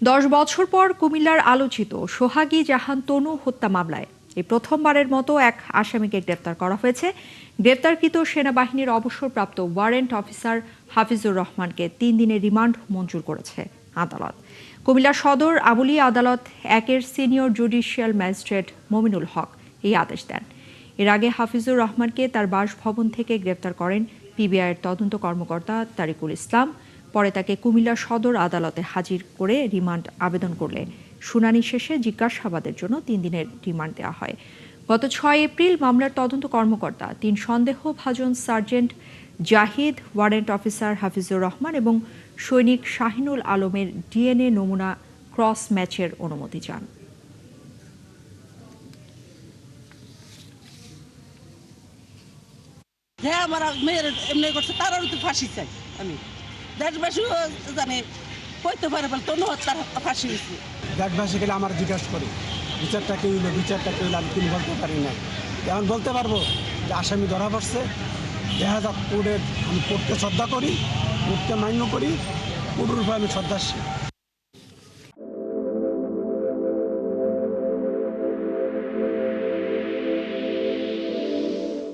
10 বছর পর কুমিল্লার আলোচিত সোহাগী জাহান তনু হত্যা মামলায় এই প্রথমবারের মতো এক আসামিকে গ্রেপ্তার করা হয়েছে। গ্রেপ্তারকৃত সেনাবাহিনীর অবসরপ্রাপ্ত ওয়ারেন্ট অফিসার হাফিজুর রহমানকে 3 দিনের রিমান্ড মঞ্জুর করেছে আদালত। কুমিল্লা সদর আবুলিয়া আদালত 1-এর senior judicial magistrate Mominul Haque এই আদেশ দেন। এর আগে হাফিজুর রহমানকে তার বাসভবন থেকে গ্রেপ্তার করেন পিবিআইয়ের তদন্ত কর্মকর্তা তারিকুল ইসলাম। পরে তাকে কুমিল্লা সদর আদালতে হাজির করে রিমান্ড আবেদন করলে শুনানি শেষে জিজ্ঞাসাবাদের জন্য 3 দিনের রিমান্ড দেওয়া হয়। গত 6 এপ্রিল মামলার তদন্ত কর্মকর্তা 3 সন্দেহভাজন sergeant Zahid, warrant officer Hafizur Rahman এবং সৈনিক শাহিনুল আলমের ডিএনএ নমুনা ক্রস ম্যাচের অনুমতি চান। হ্যাঁ, আমার মেয়ের এমনি করছে, তারও তো ফাঁসি চাই। আমি দেশবাসীও জানে কইতে পারে বলে তনু হত্যার ফাঁসি হয়েছে। দেশবাসী গেলে আমার জিজ্ঞাসা করি বিচারটা কে হইলো, আমি কিন্তু বলতে পারি না। এখন বলতে পারবো যে আসামি ধরা পড়ছে। দেখা যাক কোর্টের, আমি কোর্টকে শ্রদ্ধা করি, কোর্টকে মান্য করি, কোর্টের উপরে আমি শ্রদ্ধাশীল।